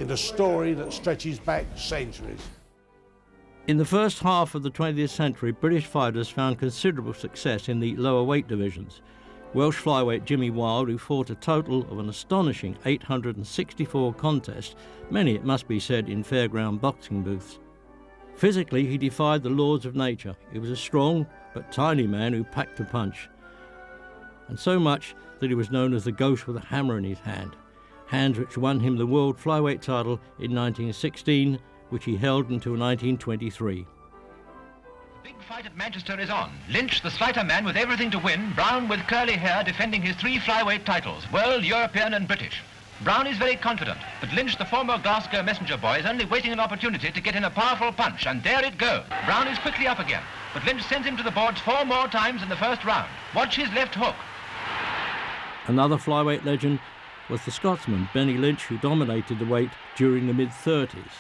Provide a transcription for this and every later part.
in a story that stretches back centuries. In the first half of the 20th century, British fighters found considerable success in the lower weight divisions. Welsh flyweight Jimmy Wilde, who fought a total of an astonishing 864 contests, many, it must be said, in fairground boxing booths. Physically, he defied the laws of nature. He was a strong but tiny man who packed a punch, and so much that he was known as the ghost with a hammer in his hand, hands which won him the world flyweight title in 1916, which he held until 1923. The big fight at Manchester is on. Lynch, the slighter man with everything to win, Brown with curly hair defending his 3 flyweight titles, world, European and British. Brown is very confident, but Lynch, the former Glasgow messenger boy, is only waiting an opportunity to get in a powerful punch, and there it goes. Brown is quickly up again, but Lynch sends him to the boards 4 more times in the first round. Watch his left hook. Another flyweight legend was the Scotsman Benny Lynch, who dominated the weight during the mid-30s.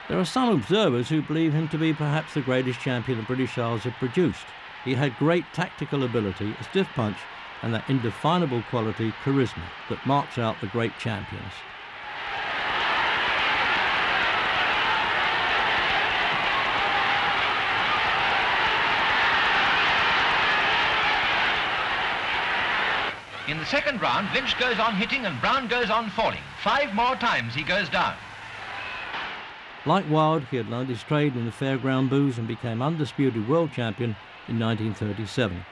There are some observers who believe him to be perhaps the greatest champion the British Isles have produced. He had great tactical ability, a stiff punch, and that indefinable quality, charisma, that marks out the great champions. In the second round, Lynch goes on hitting and Brown goes on falling. 5 more times he goes down. Like Wilde, he had learned his trade in the fairground booths and became undisputed world champion in 1937.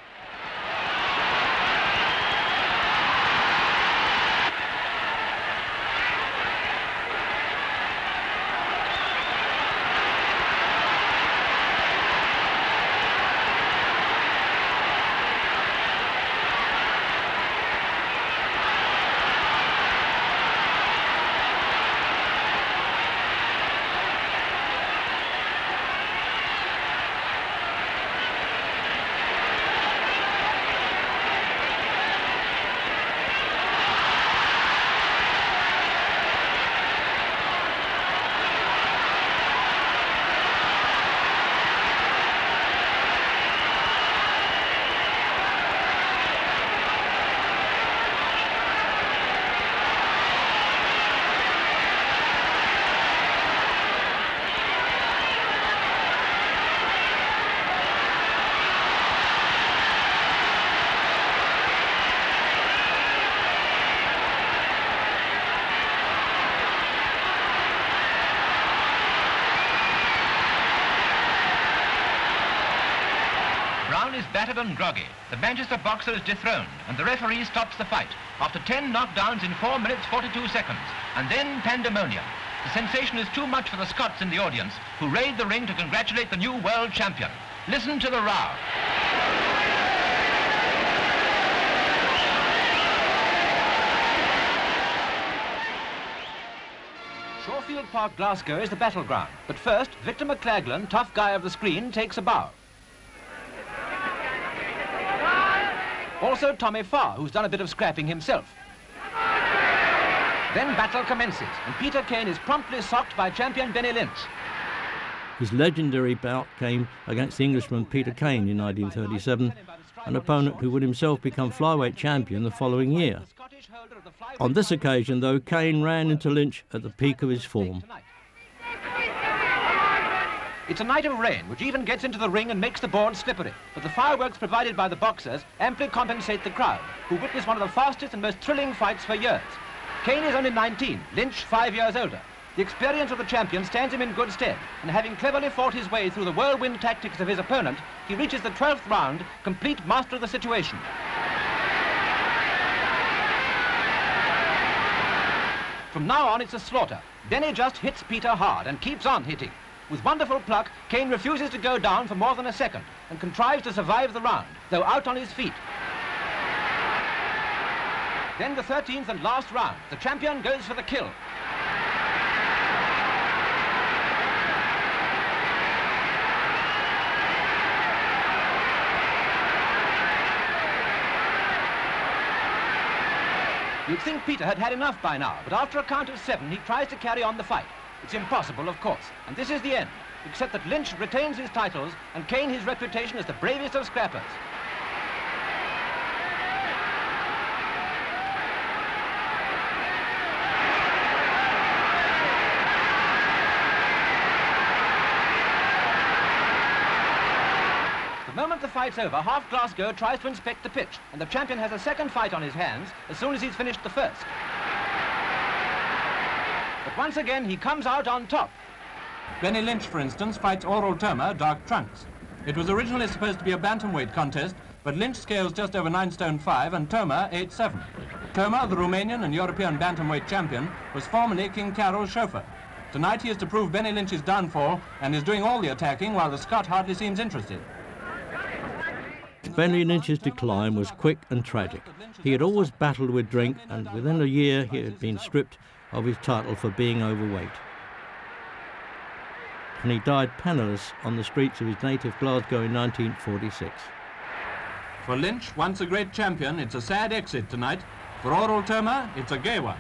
Brown is battered and groggy. The Manchester boxer is dethroned and the referee stops the fight after 10 knockdowns in 4 minutes 42 seconds. And then pandemonium. The sensation is too much for the Scots in the audience, who raid the ring to congratulate the new world champion. Listen to the row. Shorefield Park, Glasgow is the battleground. But first, Victor McLaglen, tough guy of the screen, takes a bow. Also Tommy Farr, who's done a bit of scrapping himself. Then battle commences, and Peter Kane is promptly socked by champion Benny Lynch. His legendary bout came against the Englishman Peter Kane in 1937, an opponent who would himself become flyweight champion the following year. On this occasion, though, Kane ran into Lynch at the peak of his form. It's a night of rain, which even gets into the ring and makes the board slippery. But the fireworks provided by the boxers amply compensate the crowd, who witness one of the fastest and most thrilling fights for years. Kane is only 19, Lynch 5 years older. The experience of the champion stands him in good stead, and having cleverly fought his way through the whirlwind tactics of his opponent, he reaches the 12th round, complete master of the situation. From now on, it's a slaughter. Benny just hits Peter hard and keeps on hitting. With wonderful pluck, Kane refuses to go down for more than a second and contrives to survive the round, though out on his feet. Then the 13th and last round. The champion goes for the kill. You'd think Peter had had enough by now, but after a count of 7, he tries to carry on the fight. It's impossible, of course, and this is the end, except that Lynch retains his titles and Kane his reputation as the bravest of scrappers. the fight's over, half Glasgow tries to inspect the pitch, and the champion has a second fight on his hands as soon as he's finished the first. But once again, he comes out on top. Benny Lynch, for instance, fights Oral Toma, dark trunks. It was originally supposed to be a bantamweight contest, but Lynch scales just over 9 stone 5 and Toma 8'7". Toma, the Romanian and European bantamweight champion, was formerly King Carol's chauffeur. Tonight he is to prove Benny Lynch's downfall and is doing all the attacking while the Scot hardly seems interested. Benny Lynch's decline was quick and tragic. He had always battled with drink, and within a year he had been stripped of his title for being overweight. And he died penniless on the streets of his native Glasgow in 1946. For Lynch, once a great champion, it's a sad exit tonight. For Oral Toma, it's a gay one.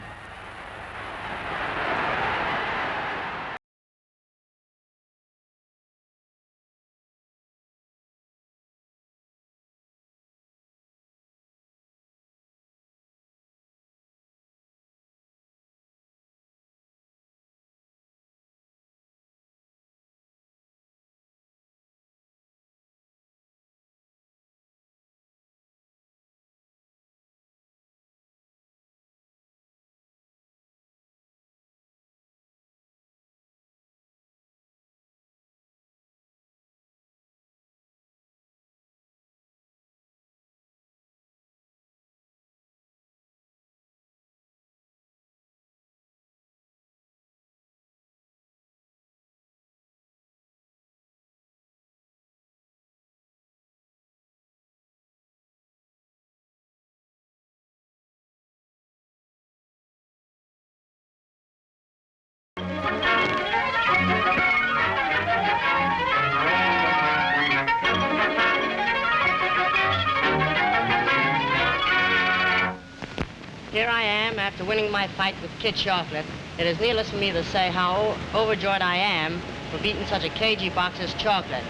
Here I am after winning my fight with Kid Chocolate. It is needless for me to say how overjoyed I am for beating such a cagey boxer as Chocolate.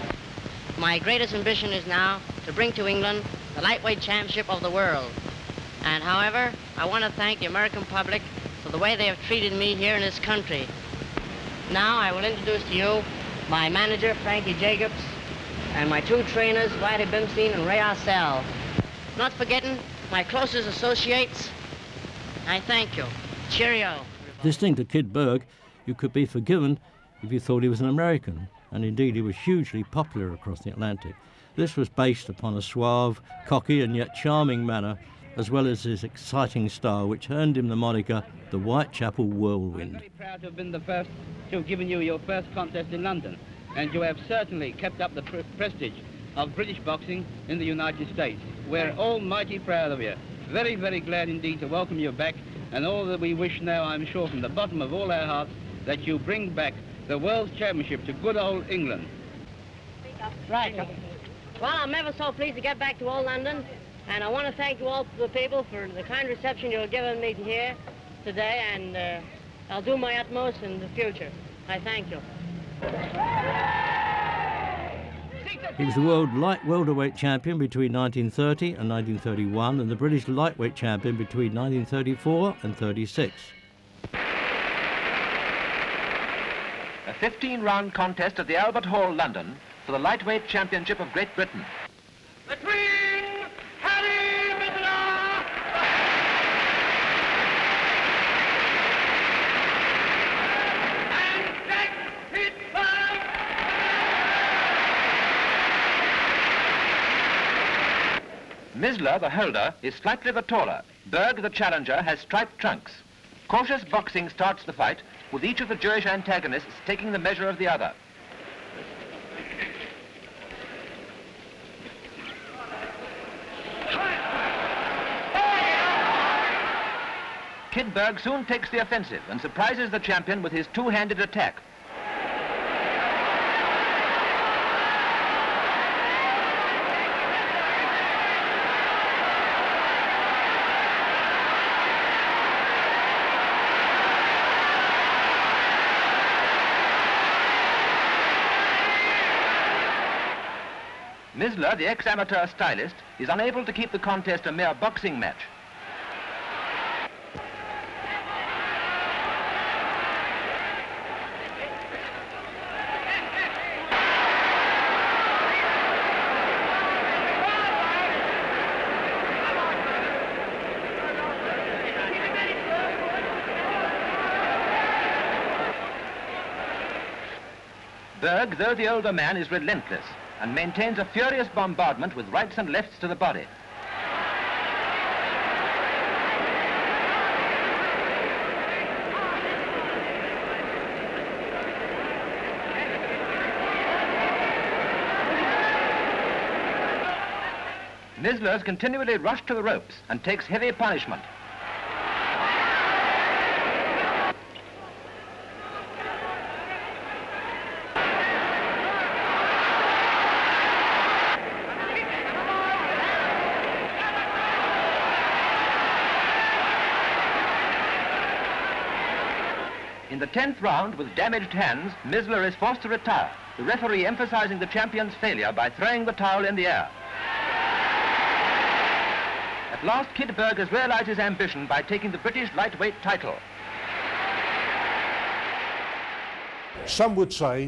My greatest ambition is now to bring to England the lightweight championship of the world. And however, I want to thank the American public for the way they have treated me here in this country. Now I will introduce to you my manager, Frankie Jacobs, and my two trainers, Whitey Bimstein and Ray Arcel. Not forgetting my closest associates. I thank you. Cheerio. Listening to Kid Berg, you could be forgiven if you thought he was an American, and indeed he was hugely popular across the Atlantic. This was based upon a suave, cocky and yet charming manner, as well as his exciting style, which earned him the moniker the Whitechapel Whirlwind. I'm very proud to have been the first to have given you your first contest in London, and you have certainly kept up the prestige of British boxing in the United States. We're all mighty proud of you. Very, very glad indeed to welcome you back, and all that we wish now, I'm sure, from the bottom of all our hearts, that you bring back the World Championship to good old England. Right. Well, I'm ever so pleased to get back to old London, and I want to thank you all, the people, for the kind reception you've given me here today, and I'll do my utmost in the future. I thank you. He was the world light welterweight champion between 1930 and 1931 and the British lightweight champion between 1934 and 36. A 15-round contest at the Albert Hall, London, for the lightweight championship of Great Britain. Between Harry Midler and Jack Pittsburgh. Misler, the holder, is slightly the taller. Berg, the challenger, has striped trunks. Cautious boxing starts the fight, with each of the Jewish antagonists taking the measure of the other. Kid Berg soon takes the offensive and surprises the champion with his two-handed attack. Misler, the ex-amateur stylist, is unable to keep the contest a mere boxing match. Berg, though the older man, is relentless and maintains a furious bombardment with rights and lefts to the body. Mislers continually rush to the ropes and takes heavy punishment. In the 10th round, with damaged hands, Misler is forced to retire, the referee emphasizing the champion's failure by throwing the towel in the air. At last, Kid Berg has realized his ambition by taking the British lightweight title. Some would say